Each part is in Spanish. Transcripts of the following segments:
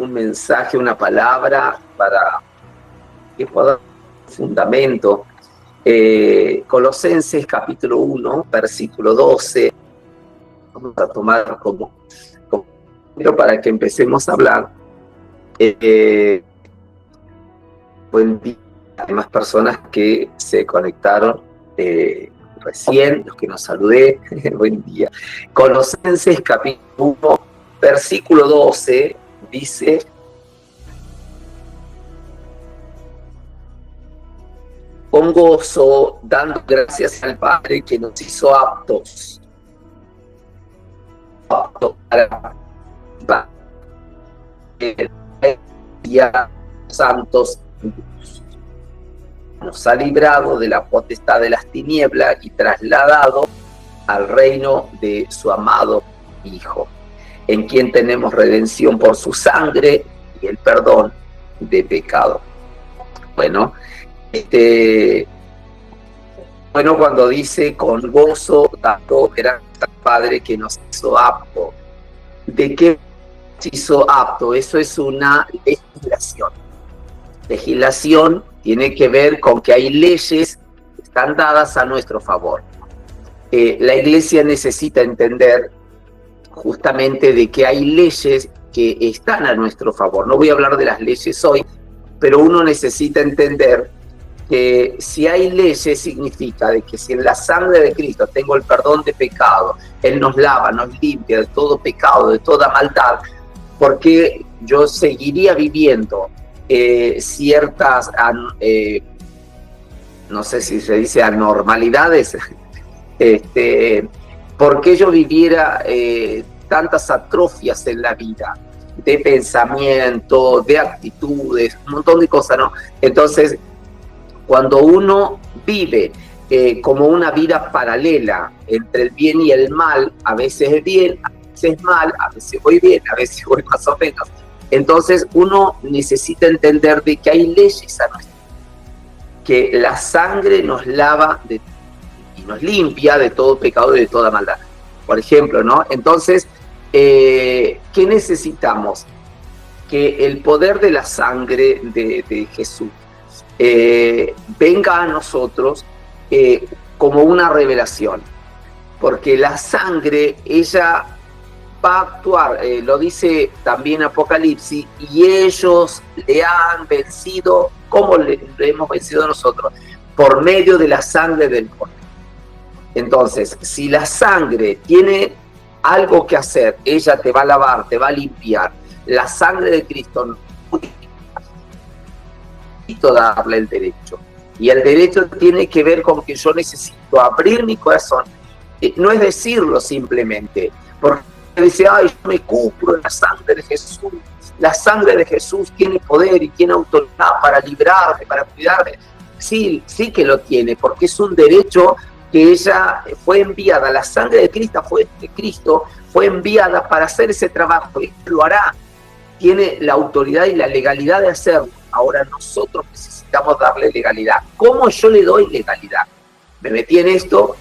un mensaje, una palabra para que pueda dar fundamento. Colosenses capítulo 1, versículo 12, vamos a tomar como para que empecemos a hablar. Buen día, hay más personas que se conectaron recién, los que nos saludé, buen día. Colosenses capítulo 1, versículo 12, dice: con gozo, dando gracias al Padre que nos hizo aptos para santos. Nos ha librado de la potestad de las tinieblas y trasladado al reino de su amado Hijo, en quien tenemos redención por su sangre y el perdón de pecado. Bueno, cuando dice con gozo, dando gracias al Padre que nos hizo apto. ¿De qué nos hizo apto? Eso es una legislación. Legislación tiene que ver con que hay leyes que están dadas a nuestro favor. La Iglesia necesita entender justamente de que hay leyes que están a nuestro favor. No voy a hablar de las leyes hoy, pero uno necesita entender que si hay leyes significa de que si en la sangre de Cristo tengo el perdón de pecado, Él nos lava, nos limpia de todo pecado, de toda maldad, porque yo seguiría viviendo ciertas, no sé si se dice anormalidades, porque yo viviera tantas atrofias en la vida, de pensamiento, de actitudes, un montón de cosas, ¿no? Entonces, cuando uno vive como una vida paralela entre el bien y el mal, a veces es bien, a veces es mal, a veces voy bien, a veces voy más o menos. Entonces uno necesita entender de que hay leyes a nuestra vida, que la sangre nos lava y nos limpia de todo pecado y de toda maldad. Por ejemplo, ¿no? Entonces, ¿qué necesitamos? Que el poder de la sangre de Jesús venga a nosotros como una revelación, porque la sangre, ella va a actuar, lo dice también Apocalipsis, y ellos le han vencido. ¿Cómo le hemos vencido nosotros? Por medio de la sangre del Cordero. Entonces, si la sangre tiene algo que hacer, ella te va a lavar, te va a limpiar. La sangre de Cristo necesito darle el derecho, y el derecho tiene que ver con que yo necesito abrir mi corazón. No es decirlo simplemente, porque dice, ay, yo me cubro en la sangre de Jesús. La sangre de Jesús tiene poder y tiene autoridad para librarme, para cuidarme. Sí, sí que lo tiene, porque es un derecho que ella fue enviada. La sangre de Cristo fue enviada para hacer ese trabajo, y lo hará. Tiene la autoridad y la legalidad de hacerlo. Ahora nosotros necesitamos darle legalidad. ¿Cómo yo le doy legalidad? Me metí en esto,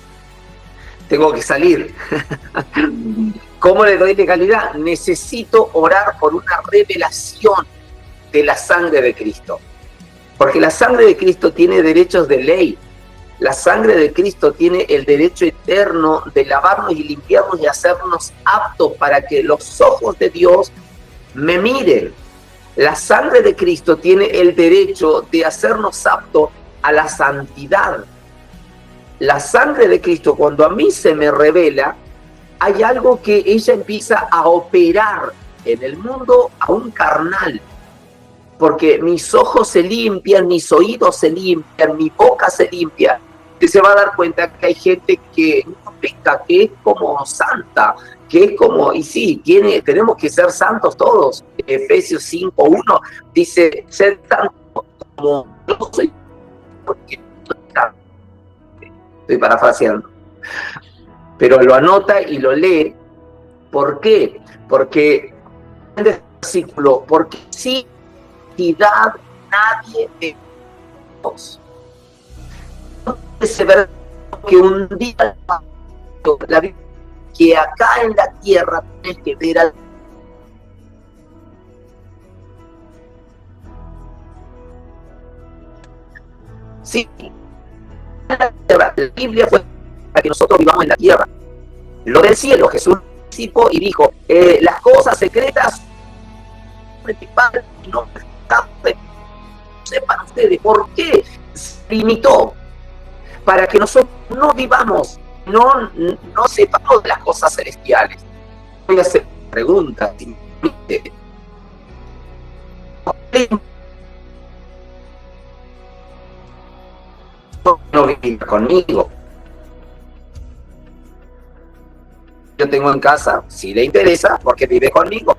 tengo que salir. ¿Cómo le doy legalidad? Necesito orar por una revelación de la sangre de Cristo. Porque la sangre de Cristo tiene derechos de ley. La sangre de Cristo tiene el derecho eterno de lavarnos y limpiarnos y hacernos aptos para que los ojos de Dios me miren. La sangre de Cristo tiene el derecho de hacernos aptos a la santidad. La sangre de Cristo, cuando a mí se me revela, hay algo que ella empieza a operar en el mundo aún carnal. Porque mis ojos se limpian, mis oídos se limpian, mi boca se limpia. Y se va a dar cuenta que hay gente que no peca, que es como santa, que es como, y sí, tenemos que ser santos todos. Efesios 5:1 dice, ser santos como yo soy, porque estoy parafraseando. Pero lo anota y lo lee. ¿Por qué? Porque en el versículo, porque sin santidad nadie ve a Dios. Ese verbo que un día la Biblia, que acá en la tierra tienes que ver al Sí, la tierra. La Biblia fue para que nosotros vivamos en la tierra. Lo del cielo, Jesús participó y dijo, las cosas secretas de mi Padre no sepan ustedes. ¿Por qué se limitó? Para que nosotros no vivamos, no sepamos de las cosas celestiales. Voy a hacer preguntas. No vive conmigo. Yo tengo en casa, si le interesa, porque vive conmigo.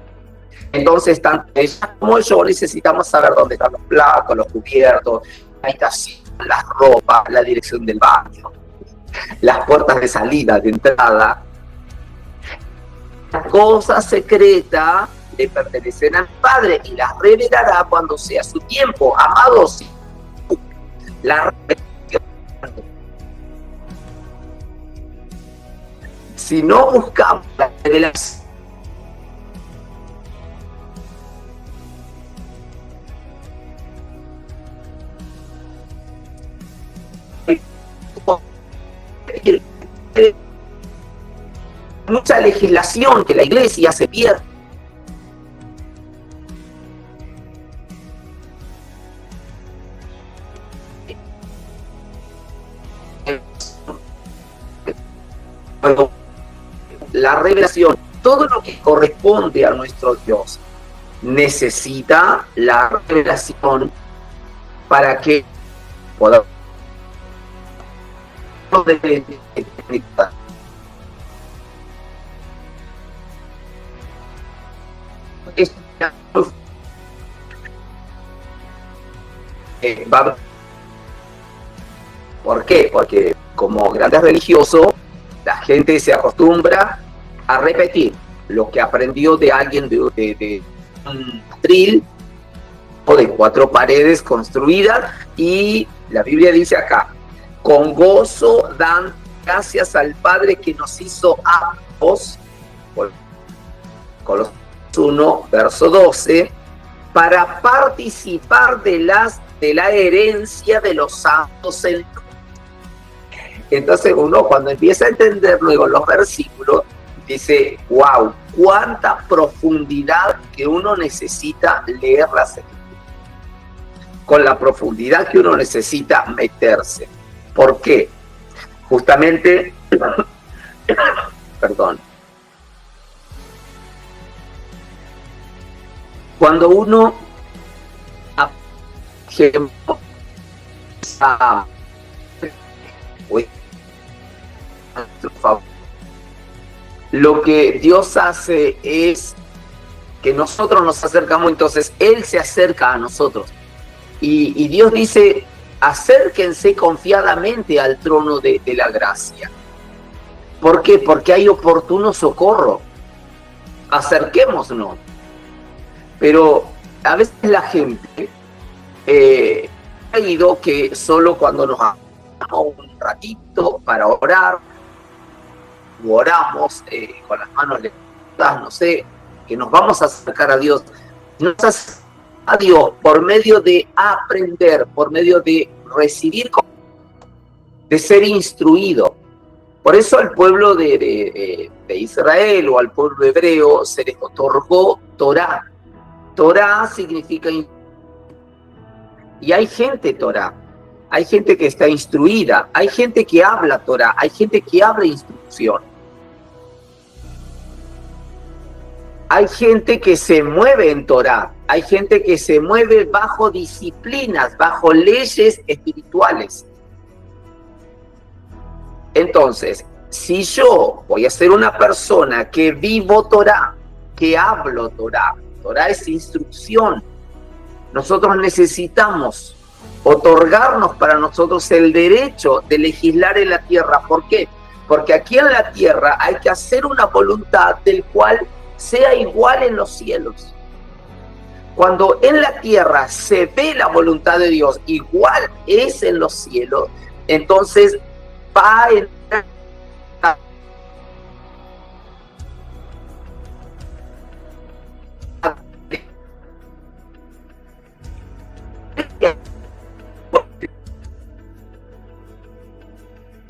Entonces, tanto ella como yo necesitamos saber dónde están los platos, los cubiertos, la habitación, las ropas, la dirección del baño, las puertas de salida, de entrada. Las cosas secretas le pertenecen al Padre y las revelará cuando sea su tiempo. Amados, la si no buscamos la revelación, mucha legislación que la iglesia se pierde. La revelación, todo lo que corresponde a nuestro Dios, necesita la revelación para que podamos ¿Por qué? Porque como grandes religiosos, la gente se acostumbra a repetir lo que aprendió de alguien de un atril o de 4 paredes construidas, y la Biblia dice acá, con gozo dan gracias al Padre que nos hizo aptos, Colosenses 1, verso 12, para participar de la herencia de los santos en. Entonces uno cuando empieza a entender luego los versículos, dice, wow, cuánta profundidad que uno necesita leer las Escrituras, con la profundidad que uno necesita meterse. ¿Por qué? Justamente, perdón, cuando uno lo que Dios hace es que nosotros nos acercamos, entonces Él se acerca a nosotros. Y Dios dice, acérquense confiadamente al trono de la gracia. ¿Por qué? Porque hay oportuno socorro. Acerquémonos. Pero a veces la gente ha ido que solo cuando nos damos un ratito para orar, o oramos con las manos levantadas, no sé, que nos vamos a acercar a Dios. Nos acercamos a Dios por medio de aprender, por medio de recibir, de ser instruido. Por eso al pueblo de Israel o al pueblo hebreo se les otorgó Torá. Torá significa, y hay gente Torá, hay gente que está instruida, hay gente que habla Torá, hay gente que habla instrucción. Hay gente que se mueve en Torá, hay gente que se mueve bajo disciplinas, bajo leyes espirituales. Entonces, si yo voy a ser una persona que vivo Torá, que hablo Torá, Torá es instrucción, nosotros necesitamos otorgarnos para nosotros el derecho de legislar en la tierra. ¿Por qué? Porque aquí en la tierra hay que hacer una voluntad del cual sea igual en los cielos. Cuando en la tierra se ve la voluntad de Dios igual es en los cielos, entonces va a entrar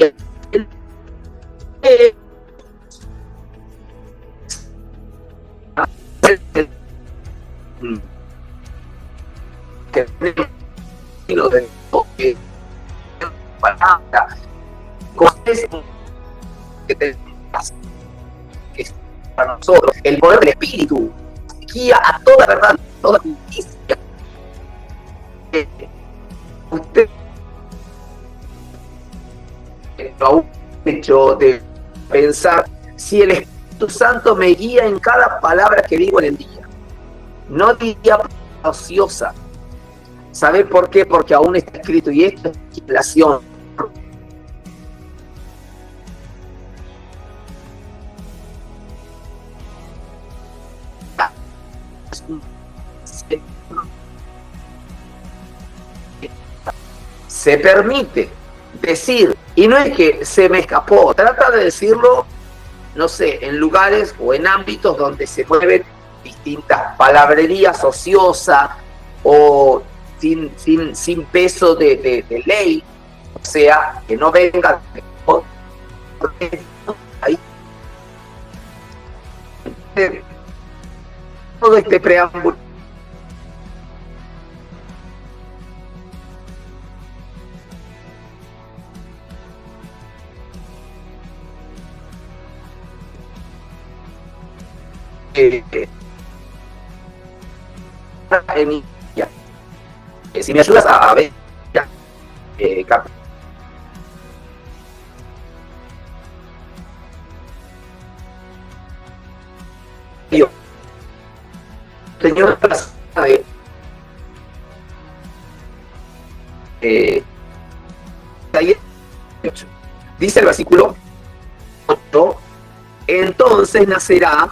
que es para nosotros el poder del Espíritu guía a toda verdad, toda justicia. Usted aún hecho de pensar si el Espíritu Santo me guía en cada palabra que digo en el día, no diría ociosa. ¿Sabe por qué? Porque aún está escrito, y esto es legislación. Se permite decir, y no es que se me escapó, trata de decirlo, no sé, en lugares o en ámbitos donde se mueven distintas palabrerías ociosas o sin peso de ley, o sea, que no venga ahí todo este preámbulo. Si me ayudas a ver Señor, dice el versículo 8, entonces nacerá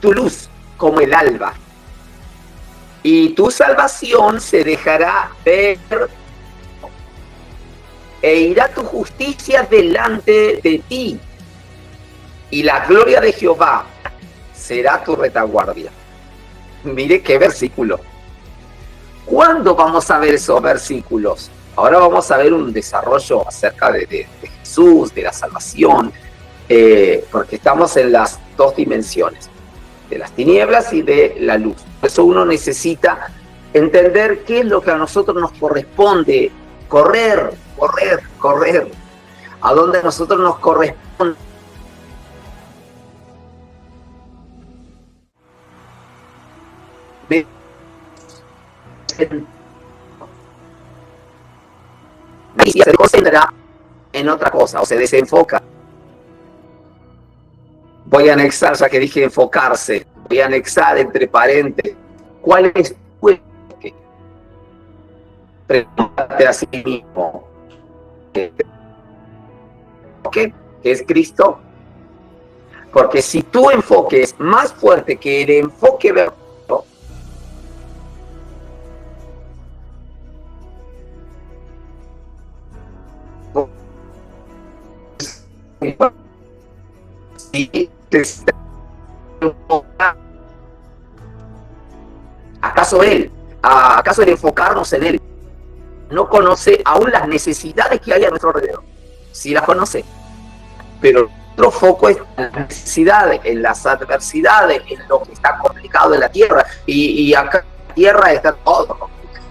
tu luz como el alba, y tu salvación se dejará ver, e irá tu justicia delante de ti, y la gloria de Jehová será tu retaguardia. Mire qué versículo. ¿Cuándo vamos a ver esos versículos? Ahora vamos a ver un desarrollo acerca de Jesús, de la salvación, porque estamos en las dos dimensiones, de las tinieblas y de la luz. Por eso uno necesita entender qué es lo que a nosotros nos corresponde, correr, a dónde a nosotros nos corresponde. Y se concentra en otra cosa o se desenfoca. Voy a anexar, ya que dije enfocarse, voy a anexar entre paréntesis, ¿cuál es tu enfoque? Pregúntate a sí mismo, ¿qué es Cristo? Porque si tu enfoque es más fuerte que el enfoque verdadero, ¿acaso el enfocarnos en él no conoce aún las necesidades que hay a nuestro alrededor? Sí las conoce, pero nuestro foco es en las necesidades, en las adversidades, en lo que está complicado en la tierra, y acá en la tierra está todo complicado.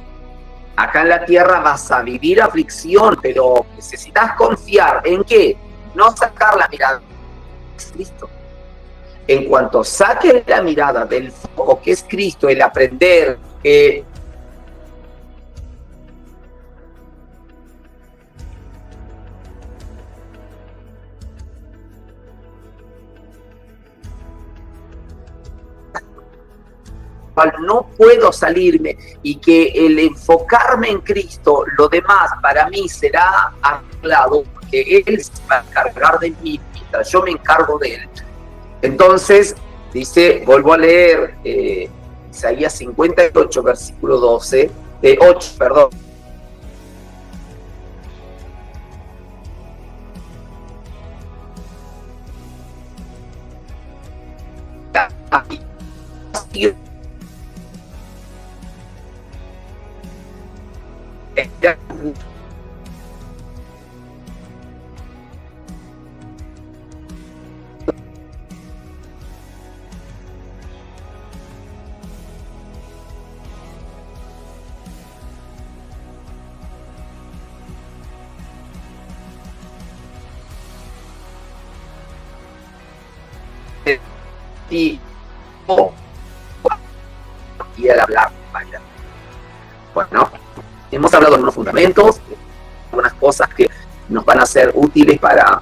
Acá en la tierra vas a vivir aflicción, pero necesitas confiar en que no sacar la mirada de Cristo. En cuanto saques la mirada del foco que es Cristo, el aprender que no puedo salirme, y que el enfocarme en Cristo, lo demás para mí será arreglado, porque Él se va a encargar de mí mientras yo me encargo de Él. Entonces, dice, vuelvo a leer Isaías 58, versículo 12, 8, perdón. y el hablar. Bueno, hemos hablado de unos fundamentos, algunas cosas que nos van a ser útiles para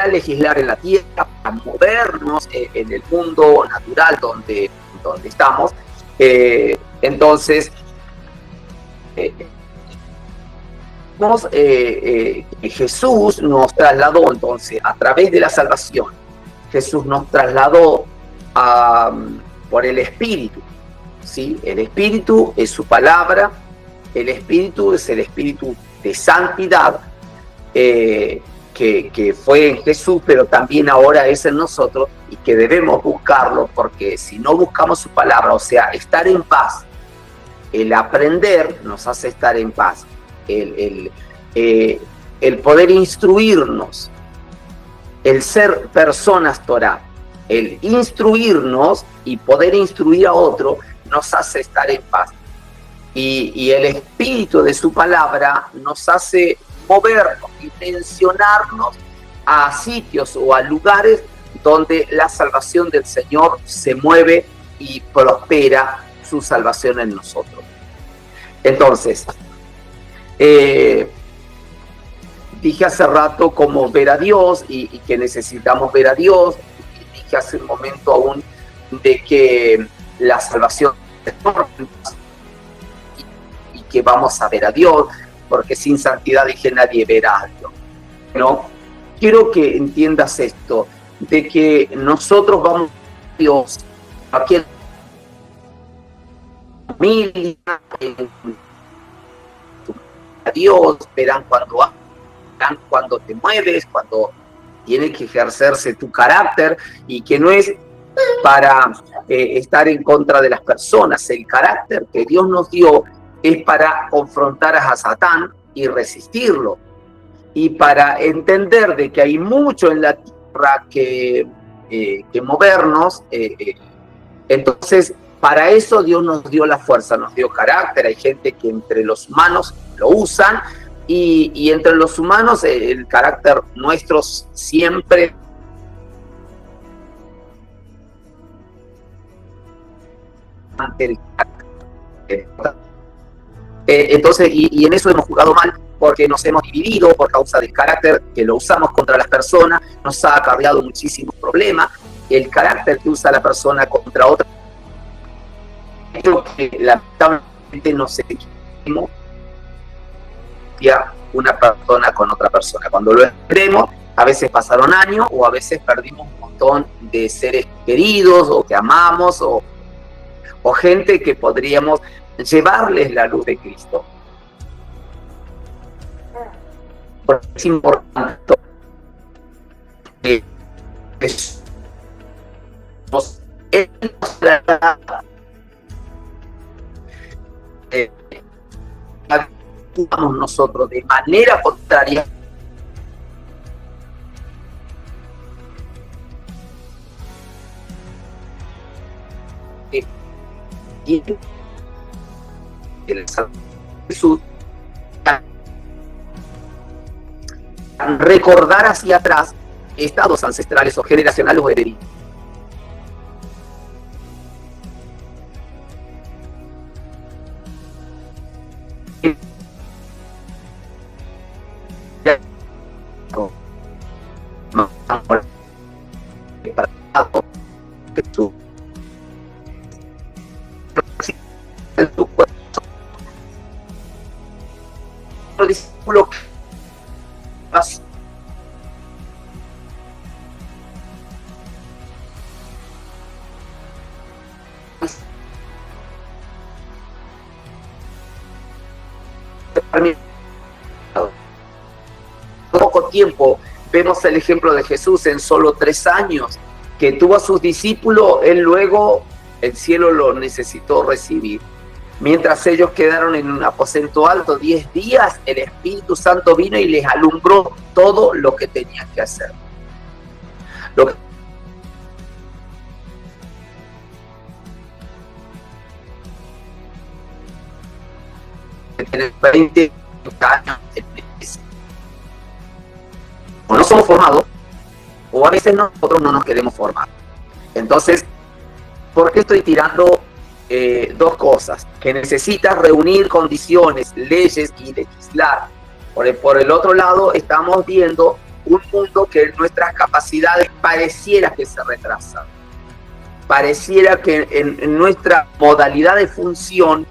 legislar en la tierra, para movernos en el mundo natural donde estamos. Entonces, Jesús nos trasladó, entonces, a través de la salvación, Jesús nos trasladó por el Espíritu, ¿sí? El Espíritu es su palabra, el Espíritu es el Espíritu de santidad, que fue en Jesús, pero también ahora es en nosotros, y que debemos buscarlo, porque si no buscamos su palabra, o sea, estar en paz, el aprender nos hace estar en paz, el poder instruirnos, el ser personas Torah, el instruirnos y poder instruir a otro nos hace estar en paz. Y el espíritu de su palabra nos hace movernos y tensionarnos a sitios o a lugares donde la salvación del Señor se mueve y prospera su salvación en nosotros. Entonces, dije hace rato cómo ver a Dios y que necesitamos ver a Dios. Y dije hace un momento aún de que la salvación y que vamos a ver a Dios, porque sin santidad, dije, nadie verá a Dios, ¿no? Quiero que entiendas esto, de que nosotros vamos a Dios, aquí en la familia, a Dios, verán cuando te mueves, cuando tiene que ejercerse tu carácter, y que no es para estar en contra de las personas. El carácter que Dios nos dio es para confrontar a Satán y resistirlo, y para entender de que hay mucho en la tierra que movernos. Entonces, para eso Dios nos dio la fuerza, nos dio carácter. Hay gente que entre los humanos lo usan, y entre los humanos el carácter nuestro siempre entonces, y en eso hemos jugado mal, porque nos hemos dividido por causa del carácter que lo usamos contra las personas. Nos ha acarreado muchísimos problemas. El carácter que usa la persona contra otra, creo que lamentablemente nos equivocamos una persona con otra persona. Cuando lo vemos, a veces pasaron años, o a veces perdimos un montón de seres queridos o que amamos, o gente que podríamos llevarles la luz de Cristo. Porque es importante que actuamos nosotros de manera contraria Jesús, recordar hacia atrás estados ancestrales o generacionales o hereditos. Discípulo poco tiempo vemos el ejemplo de Jesús en solo 3 años que tuvo a sus discípulos. Él luego el cielo lo necesitó recibir. Mientras ellos quedaron en un aposento alto 10 días, el Espíritu Santo vino y les alumbró todo lo que tenían que hacer. Lo que tener 20 años o no somos formados, o a veces nosotros no nos queremos formar. Entonces, ¿por qué estoy tirando dos cosas? Que necesitas reunir condiciones, leyes y legislar. Por el otro lado, estamos viendo un mundo que nuestras capacidades pareciera que se retrasan. Pareciera que en nuestra modalidad de función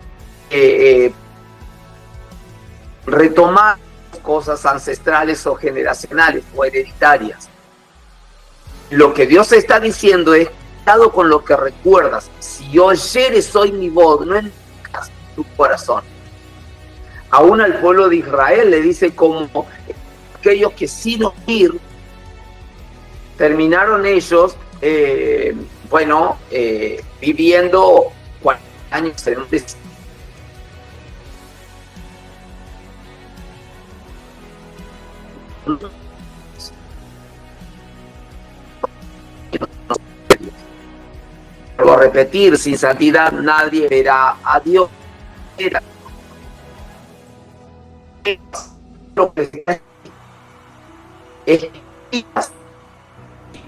retomar cosas ancestrales o generacionales o hereditarias. Lo que Dios está diciendo es, cuidado con lo que recuerdas. Si oyeres hoy mi voz, no entres en tu corazón. Aún al pueblo de Israel le dice como aquellos que sin oír terminaron ellos, viviendo 40 años en un desierto. Vuelvo a repetir, sin santidad nadie verá a Dios. Lo que es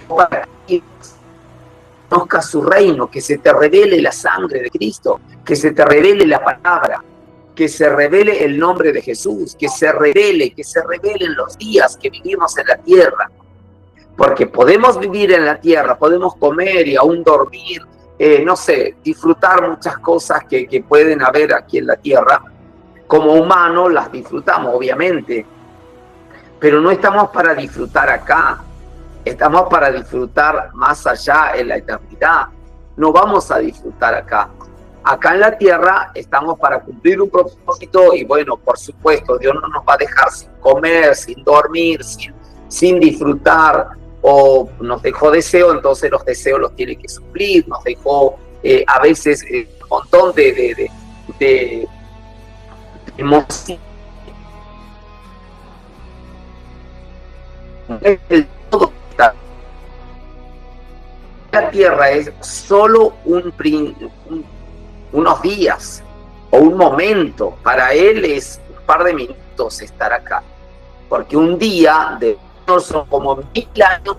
para que conozca su reino, que se te revele la sangre de Cristo, que se te revele la palabra, que se revele el nombre de Jesús, que se revelen los días que vivimos en la tierra. Porque podemos vivir en la tierra, podemos comer y aún dormir, disfrutar muchas cosas que pueden haber aquí en la tierra. Como humanos las disfrutamos, obviamente, pero no estamos para disfrutar acá, estamos para disfrutar más allá en la eternidad. No vamos a disfrutar acá. Acá en la tierra estamos para cumplir un propósito y bueno, por supuesto, Dios no nos va a dejar sin comer, sin dormir, sin disfrutar, o nos dejó deseo, entonces los deseos los tiene que suplir, nos dejó a veces un montón de emociones. La tierra es solo unos días o un momento. Para él es un par de minutos estar acá, porque un día de son como 1000 años.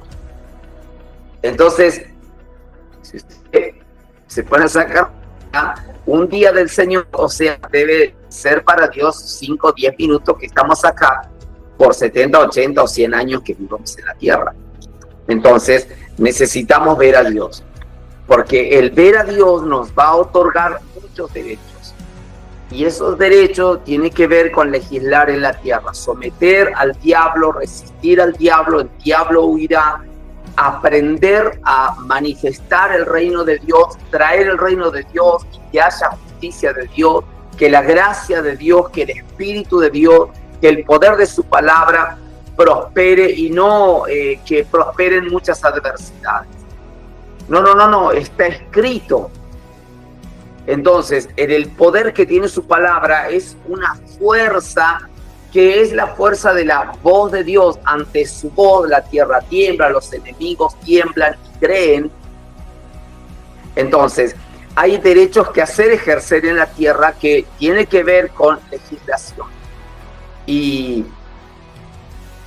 Entonces, si usted se pone a sacar un día del Señor, o sea, debe ser para Dios 5 o 10 minutos que estamos acá por 70, 80 o 100 años que vivimos en la tierra. Entonces, necesitamos ver a Dios, porque el ver a Dios nos va a otorgar muchos derechos. Y esos derechos tienen que ver con legislar en la tierra, someter al diablo, resistir al diablo, el diablo huirá, aprender a manifestar el reino de Dios, traer el reino de Dios, y que haya justicia de Dios, que la gracia de Dios, que el Espíritu de Dios, que el poder de su palabra prospere y no que prosperen muchas adversidades. No, está escrito. Entonces, en el poder que tiene su palabra es una fuerza que es la fuerza de la voz de Dios. Ante su voz la tierra tiembla, los enemigos tiemblan y creen. Entonces, hay derechos que hacer ejercer en la tierra que tiene que ver con legislación. Y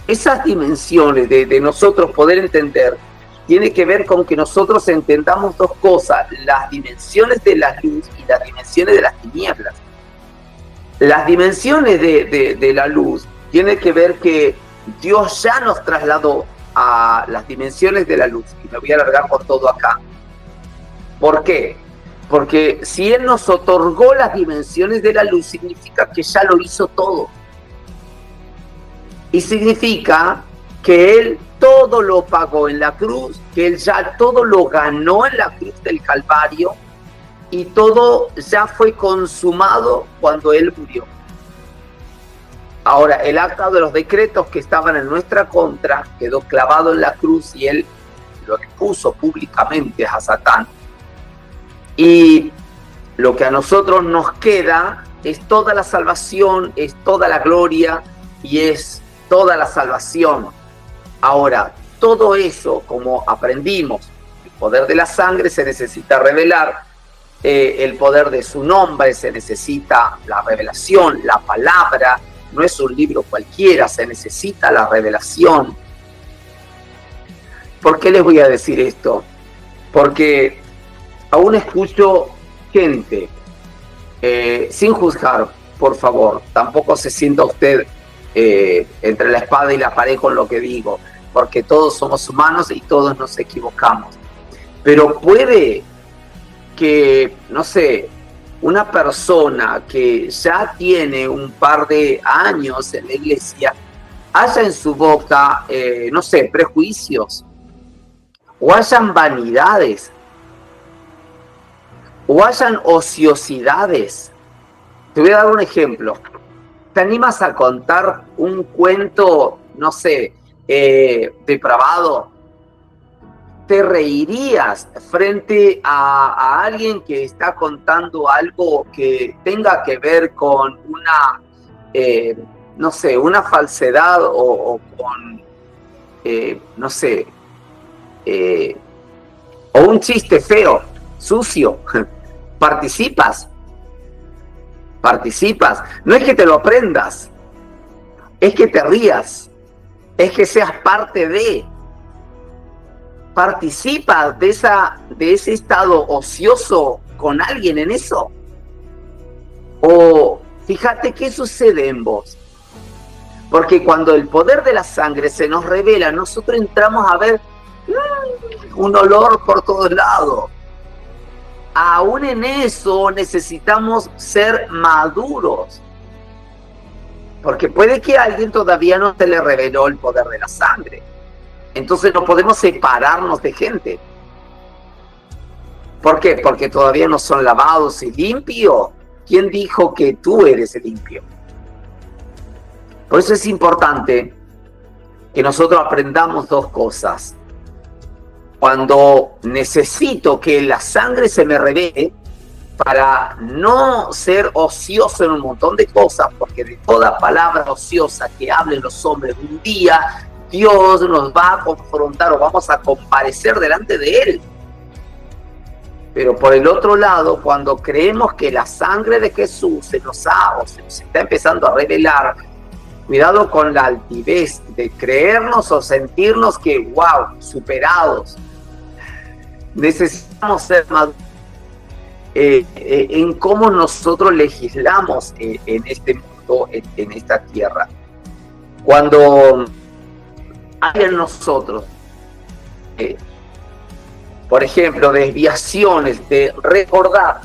esas dimensiones de nosotros poder entender tiene que ver con que nosotros entendamos dos cosas: las dimensiones de la luz y las dimensiones de las tinieblas. Las dimensiones de la luz tiene que ver que Dios ya nos trasladó a las dimensiones de la luz. Y me voy a alargar por todo acá. ¿Por qué? Porque si Él nos otorgó las dimensiones de la luz, significa que ya lo hizo todo. Y significa que Él todo lo pagó en la cruz, que Él ya todo lo ganó en la cruz del Calvario, y todo ya fue consumado cuando Él murió. Ahora, el acta de los decretos que estaban en nuestra contra quedó clavado en la cruz y Él lo expuso públicamente a Satán. Y lo que a nosotros nos queda es toda la salvación, es toda la gloria y es toda la salvación. Ahora, todo eso, como aprendimos, el poder de la sangre se necesita revelar, el poder de su nombre se necesita la revelación, la palabra, no es un libro cualquiera, se necesita la revelación. ¿Por qué les voy a decir esto? Porque aún escucho gente, sin juzgar, por favor, tampoco se sienta usted entre la espada y la pared con lo que digo, porque todos somos humanos y todos nos equivocamos. Pero puede que, no sé, una persona que ya tiene un par de años en la iglesia haya en su boca, no sé, prejuicios, o hayan vanidades, o hayan ociosidades. Te voy a dar un ejemplo. ¿Te animas a contar un cuento, no sé, depravado? ¿Te reirías frente a alguien que está contando algo que tenga que ver con una, no sé, una falsedad o con, no sé, o un chiste feo, sucio? ¿Participas? Participas. No es que te lo aprendas, es que te rías, es que seas parte de. Participas de ese estado ocioso con alguien en eso. O fíjate qué sucede en vos. Porque cuando el poder de la sangre se nos revela, nosotros entramos a ver un olor por todos lados. Aún en eso necesitamos ser maduros. Porque puede que a alguien todavía no se le reveló el poder de la sangre. Entonces no podemos separarnos de gente. ¿Por qué? Porque todavía no son lavados y limpios. ¿Quién dijo que tú eres el limpio? Por eso es importante que nosotros aprendamos dos cosas. Cuando necesito que la sangre se me revele, para no ser ocioso en un montón de cosas, porque de toda palabra ociosa que hablen los hombres, un día Dios nos va a confrontar o vamos a comparecer delante de Él. Pero por el otro lado, cuando creemos que la sangre de Jesús se nos está empezando a revelar, cuidado con la altivez de creernos o sentirnos que, wow, superados. Necesitamos ser maduros en cómo nosotros legislamos en este mundo, en esta tierra. Cuando hay en nosotros, por ejemplo, desviaciones de recordar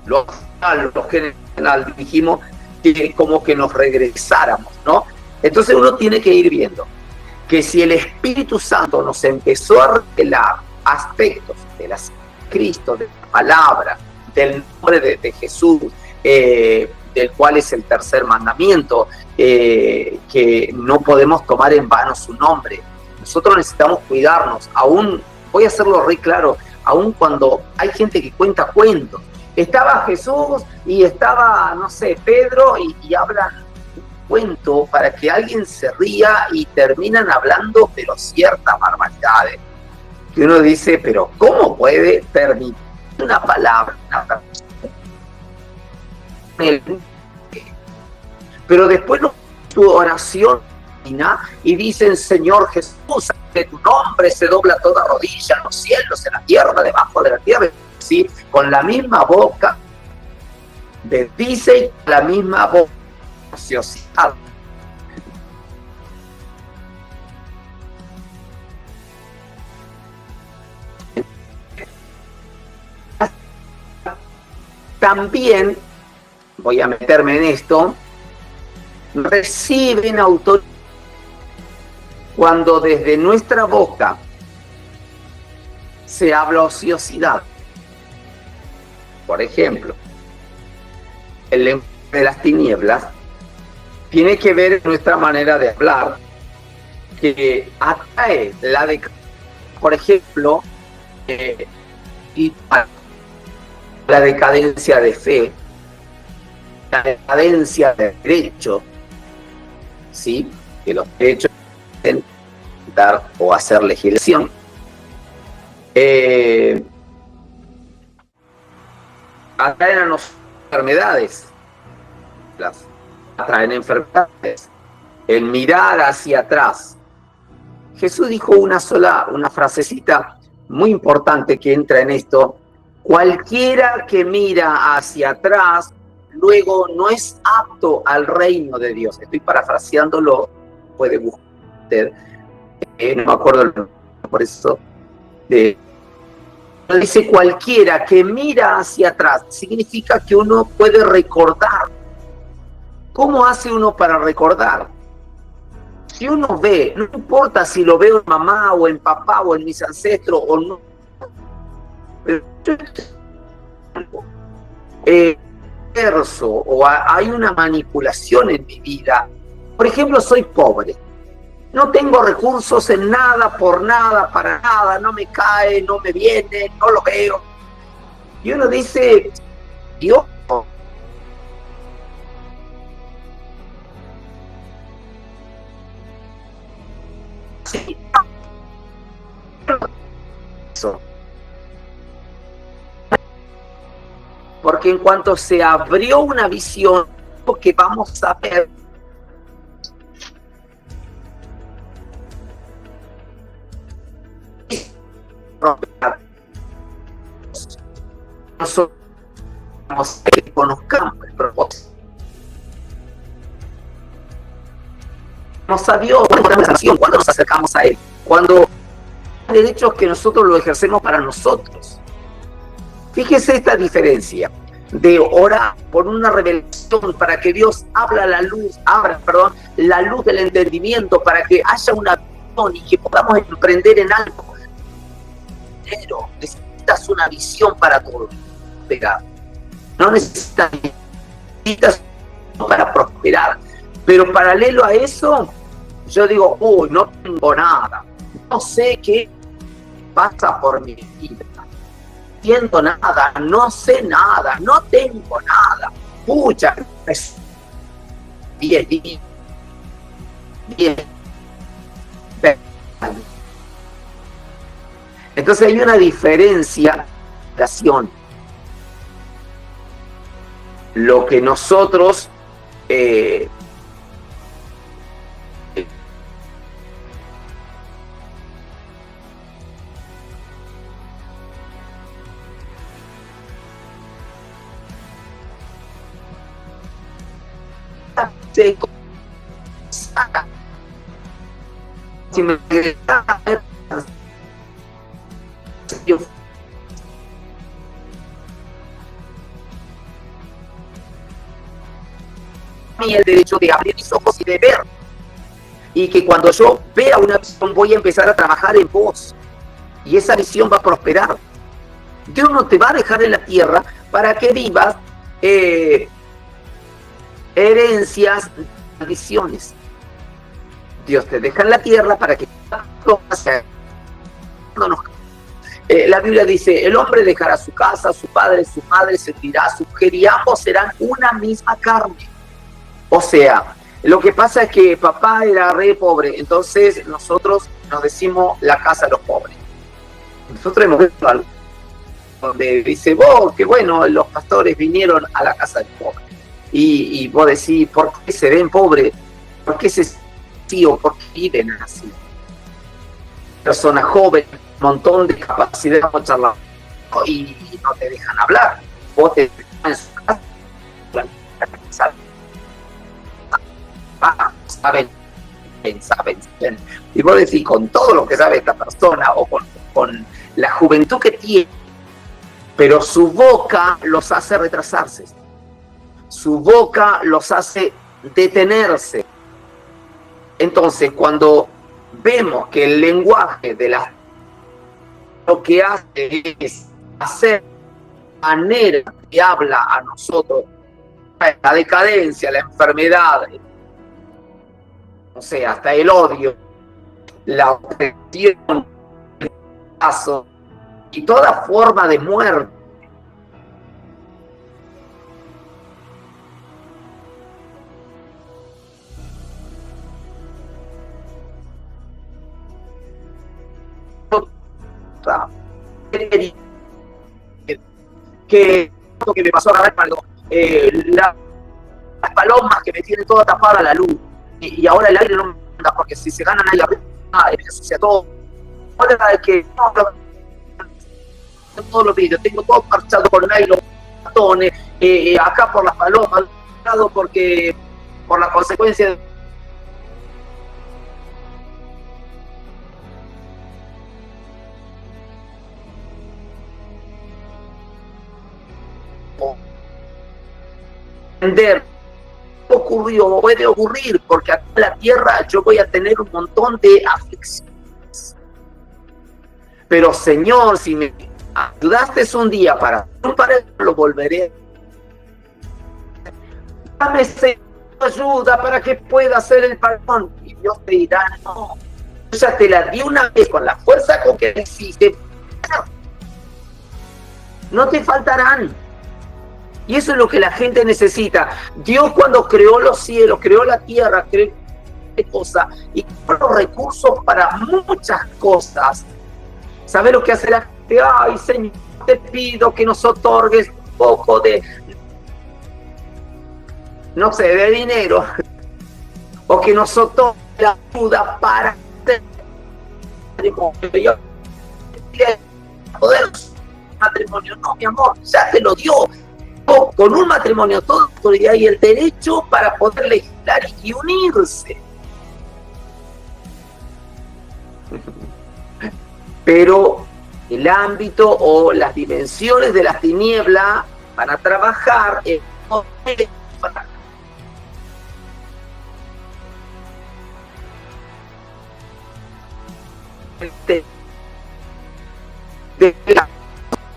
lo general, dijimos que como que nos regresáramos, ¿no? Entonces uno tiene que ir viendo que si el Espíritu Santo nos empezó a revelar aspectos de la Cristo, de la palabra, del nombre de Jesús, del cual es el tercer mandamiento, que no podemos tomar en vano su nombre. Nosotros necesitamos cuidarnos, aún, voy a hacerlo re claro, aún cuando hay gente que cuenta cuentos. Estaba Jesús y estaba, no sé, Pedro y hablan cuento para que alguien se ría y terminan hablando, pero ciertas barbaridades. Que uno dice, pero ¿cómo puede permitir una palabra? Pero después tu oración y dicen, Señor Jesús, que tu nombre se dobla toda rodilla en los cielos, en la tierra, debajo de la tierra, ¿sí? Con la misma boca, dice la misma boca, ociosidad. También, voy a meterme en esto, reciben autoridad cuando desde nuestra boca se habla ociosidad. Por ejemplo, el lenguaje de las tinieblas tiene que ver con nuestra manera de hablar, que atrae la de, por ejemplo, y la decadencia de fe, la decadencia de derecho, ¿sí? Que los derechos pueden dar o hacer legislación. Atraen a nosotros enfermedades, atraen enfermedades, el mirar hacia atrás. Jesús dijo una frasecita muy importante que entra en esto. Cualquiera que mira hacia atrás, luego no es apto al reino de Dios. Estoy parafraseándolo, puede buscar usted, no me acuerdo por eso. Dice cualquiera que mira hacia atrás, significa que uno puede recordar. ¿Cómo hace uno para recordar? Si uno ve, no importa si lo veo en mamá o en papá o en mis ancestros o no, o hay una manipulación en mi vida. Por ejemplo, soy pobre, no tengo recursos en nada, por nada, para nada, no me cae, no me viene, no lo veo. Y uno dice, Dios, sí, eso. Porque en cuanto se abrió una visión, que vamos a ver, nosotros que conozcamos el propósito. A Dios, cuando nos acercamos a Él, cuando hay derechos que nosotros lo ejercemos para nosotros. Fíjese esta diferencia de orar por una revelación para que Dios abra la luz del entendimiento, para que haya una visión y que podamos emprender en algo. Pero necesitas una visión para todo. No necesitas para prosperar. Pero paralelo a eso, yo digo, no tengo nada. No sé qué pasa por mi vida. No entiendo nada, no sé nada, no tengo nada. Pucha, bien. Entonces hay una diferencia de acción. Lo que nosotros si me el derecho de abrir mis ojos y de ver, y que cuando yo vea una visión voy a empezar a trabajar en vos y esa visión va a prosperar. Dios no te va a dejar en la tierra para que vivas herencias, maldiciones. Dios te deja en la tierra para que la Biblia dice, el hombre dejará su casa, su padre, su madre, se unirá a su mujer y ambos serán una misma carne. O sea, lo que pasa es que papá era re pobre, entonces nosotros nos decimos la casa de los pobres. Nosotros hemos visto algo donde dice, vos, que bueno, los pastores vinieron a la casa del pobre. Y vos decís, ¿por qué se ven pobres? ¿Por qué se tío? ¿Por qué viven así? Personas jóvenes, un montón de capacidad de charlar y no te dejan hablar. Vos te dejan en su casa, saben. Y vos decís, con todo lo que sabe esta persona o con la juventud que tiene, pero su boca los hace retrasarse. Su boca los hace detenerse. Entonces, cuando vemos que el lenguaje de lo que hace es hacer manera que habla a nosotros, la decadencia, la enfermedad, no sé, hasta el odio, la opresión, el caso y toda forma de muerte. Que me pasó a agarrar las palomas que me tienen toda tapada la luz y ahora el aire no me da, porque si se ganan ahí arriba, se asocia todo. Ahora que todos los vídeos, tengo todo parchado con nylon, cartones, acá por las palomas, porque por la consecuencia de entender puede ocurrir, porque acá en la tierra yo voy a tener un montón de aflicciones. Pero Señor, si me ayudaste un día para lo volveré. Dame, Señor, ayuda para que pueda hacer el perdón. Y Dios te dirá, no, yo ya te la di una vez con la fuerza con que hiciste. No te faltarán. Y eso es lo que la gente necesita. Dios, cuando creó los cielos, creó la tierra, creó cosas y creó los recursos para muchas cosas. ¿Sabes lo que hace la gente? Ay, Señor, te pido que nos otorgues un poco de, no sé, de dinero, o que nos otorgue la ayuda para poder matrimonio. No, mi amor, ya te lo dio. Con un matrimonio, toda autoridad y el derecho para poder legislar y unirse. Pero el ámbito o las dimensiones de las tinieblas van a trabajar en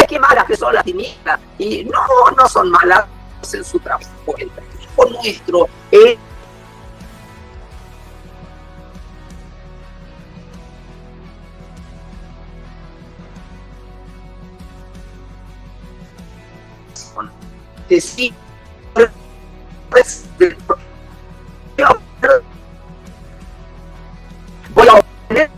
qué malas que son las tinieblas, y no son malas en su trabajo. El trabajo nuestro es decir voy a obtener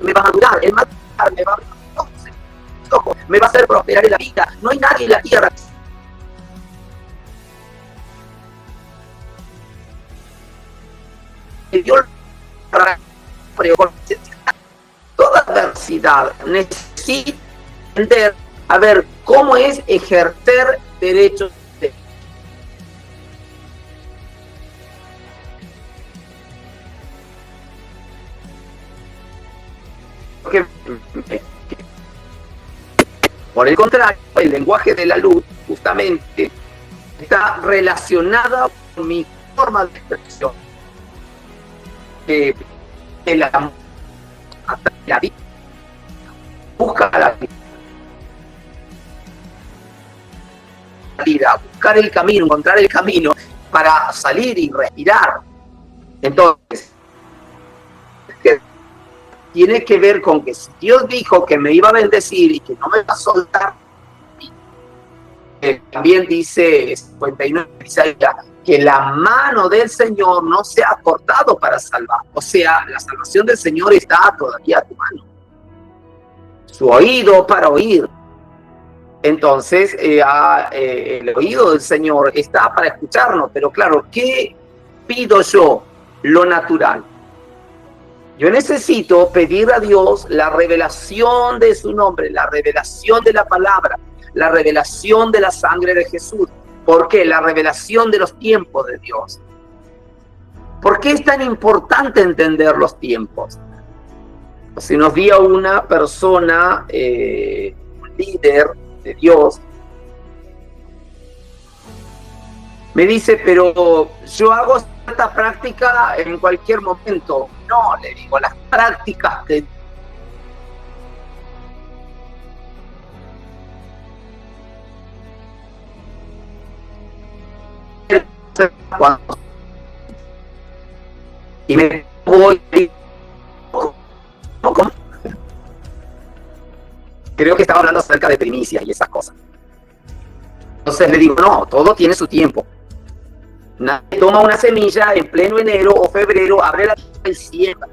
me va a durar, el matar me va a hacer prosperar en la vida. No hay nadie en la tierra que Dios toda adversidad necesita entender a ver cómo es ejercer derechos de por el contrario, el lenguaje de la luz justamente está relacionada con mi forma de expresión. La vida busca la vida, buscar el camino, encontrar el camino para salir y respirar. Entonces, tiene que ver con que si Dios dijo que me iba a bendecir y que no me va a soltar, también dice 59 que la mano del Señor no se ha cortado para salvar. O sea, la salvación del Señor está todavía a tu mano. Su oído para oír. Entonces, el oído del Señor está para escucharnos. Pero claro, ¿qué pido yo? Lo natural. Yo necesito pedir a Dios la revelación de su nombre, la revelación de la palabra, la revelación de la sangre de Jesús. ¿Por qué? La revelación de los tiempos de Dios. ¿Por qué es tan importante entender los tiempos? Si nos dio una persona, un líder de Dios, me dice, pero yo hago esta práctica en cualquier momento. No, le digo, las prácticas de y me voy, ¿cómo? Creo que estaba hablando acerca de primicias y esas cosas. Entonces le digo, no, todo tiene su tiempo. Nadie toma una semilla en pleno enero o febrero, abre la tierra y siembra.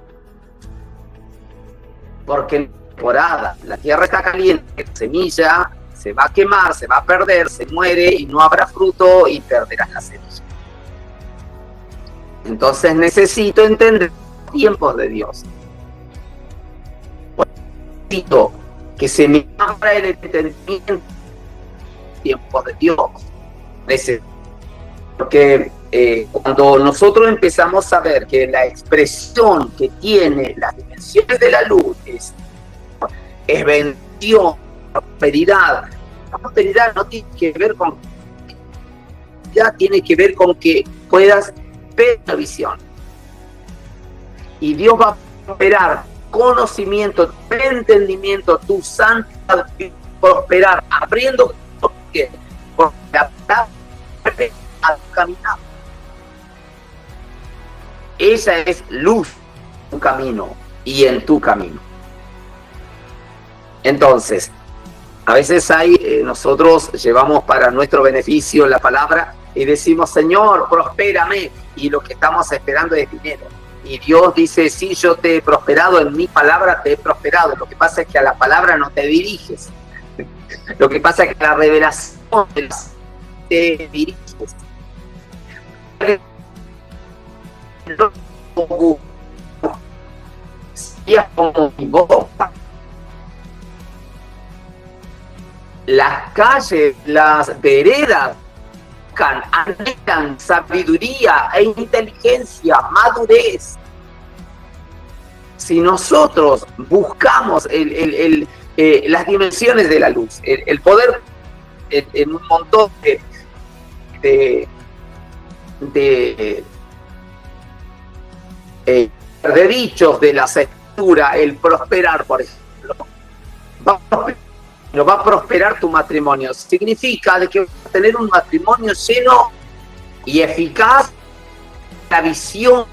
Porque temporada. La tierra está caliente, la semilla se va a quemar, se va a perder, se muere y no habrá fruto y perderás la semilla. Entonces necesito entender los tiempos de Dios. Necesito que se me abra el entendimiento de los tiempos de Dios. Porque cuando nosotros empezamos a ver que la expresión que tiene las dimensiones de la luz es bendición, prosperidad. La prosperidad no tiene que ver con... Ya tiene que ver con que puedas ver la visión. Y Dios va a prosperar conocimiento, entendimiento, tu santidad, prosperar, abriendo porque la palabra al caminar. Esa es luz en tu camino y en tu camino. Entonces, a veces nosotros llevamos para nuestro beneficio la palabra y decimos, Señor, prospérame, y lo que estamos esperando es dinero. Y Dios dice, sí, yo te he prosperado, en mi palabra te he prosperado. Lo que pasa es que a la palabra no te diriges. Lo que pasa es que a la revelación te diriges. Como mi boca. Las calles, las veredas anhelan sabiduría e inteligencia, madurez. Si nosotros buscamos las dimensiones de la luz, el poder en un montón de dichos de la escritura, el prosperar, por ejemplo, no va a prosperar tu matrimonio. Significa de que vas a tener un matrimonio lleno y eficaz, la visión,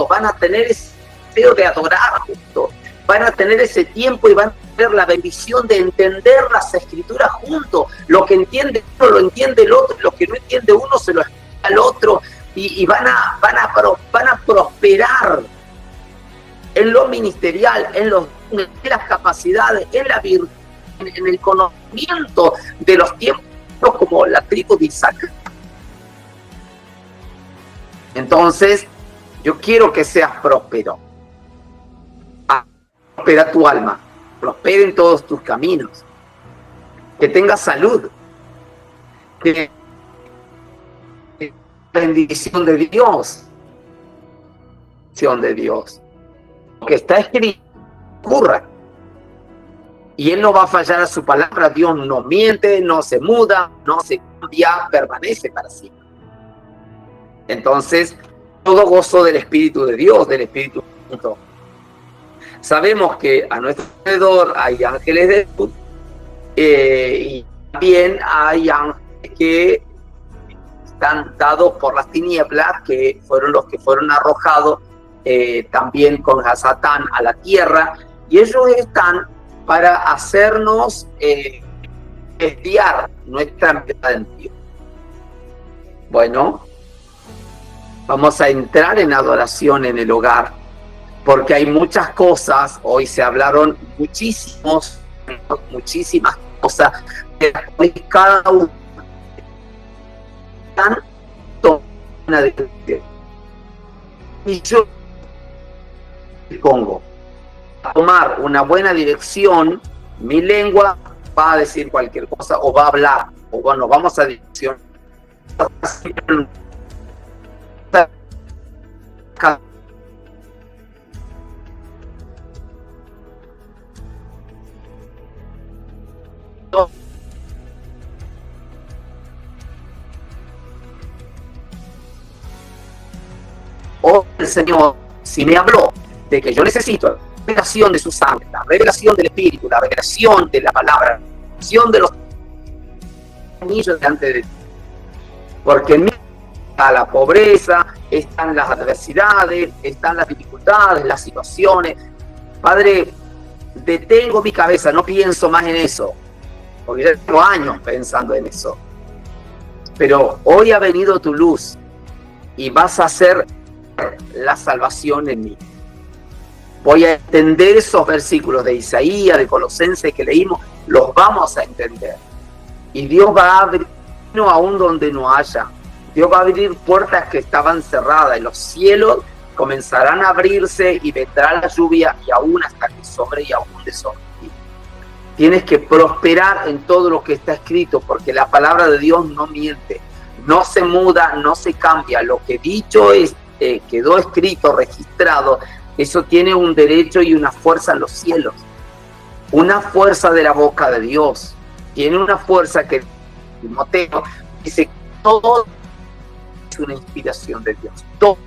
van a tener ese deseo de adorar juntos, van a tener ese tiempo y van a tener la bendición de entender las escrituras juntos. Lo que entiende uno lo entiende el otro, lo que no entiende uno se lo explica al otro, y van a prosperar en lo ministerial, en las capacidades, en la virtud, en el conocimiento de los tiempos, como la tribu de Isaac. Entonces, yo quiero que seas próspero. Prospera tu alma, prospera en todos tus caminos, que tengas salud, que bendición de Dios, que está escrito ocurra, y Él no va a fallar a su palabra. Dios no miente, no se muda, no se cambia, permanece para siempre. Entonces, todo gozo del Espíritu de Dios, del Espíritu Santo. Sabemos que a nuestro alrededor hay ángeles de luz, y también hay ángeles que están dados por las tinieblas, que fueron los que fueron arrojados también con Satán a la tierra, y ellos están para hacernos desviar nuestra mirada en Dios. Bueno, vamos a entrar en adoración en el hogar, porque hay muchas cosas. Hoy se hablaron muchísimas cosas, de cada uno y yo pongo a tomar una buena dirección. Mi lengua va a decir cualquier cosa, o va a hablar, o bueno, vamos a dirección. O el Señor, si me habló de que yo necesito la revelación de su sangre, la revelación del Espíritu, la revelación de la palabra, la revelación de los anillos delante de Dios, porque en mí está la pobreza, están las adversidades, están las dificultades, las situaciones. Padre, detengo mi cabeza, no pienso más en eso, porque ya tengo años pensando en eso. Pero hoy ha venido tu luz y vas a hacer la salvación en mí. voy a entender esos versículos de Isaías, de Colosenses que leímos, los vamos a entender. Y Dios va a abrir aún donde no haya. Dios va a abrir puertas que estaban cerradas y los cielos comenzarán a abrirse y vendrá la lluvia y aún hasta que sobre y abunde sobre ti. Tienes que prosperar en todo lo que está escrito, porque la palabra de Dios no miente, no se muda, no se cambia. Lo que dicho es, quedó escrito, registrado, eso tiene un derecho y una fuerza en los cielos. Una fuerza de la boca de Dios. Tiene una fuerza que Timoteo dice, todo es una inspiración de Dios. Todo.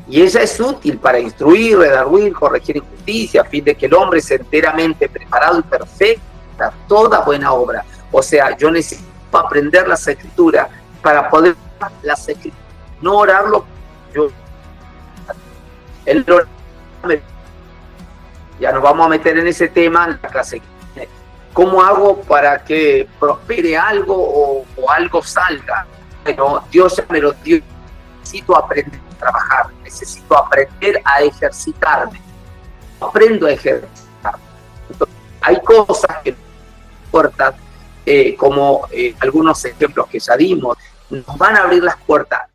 Y ella es útil para instruir, redarguir, corregir injusticia, a fin de que el hombre sea enteramente preparado y perfecto para toda buena obra. O sea, yo necesito aprender las escrituras para poder las escrituras, no orarlo. Ya nos vamos a meter en ese tema en la clase. ¿Cómo hago para que prospere algo o algo salga? Bueno, Dios ya me lo dio. Necesito aprender a trabajar, necesito aprender a ejercitarme. Aprendo a ejercitarme. Entonces, hay cosas que no importan, como algunos ejemplos que ya dimos, nos van a abrir las puertas.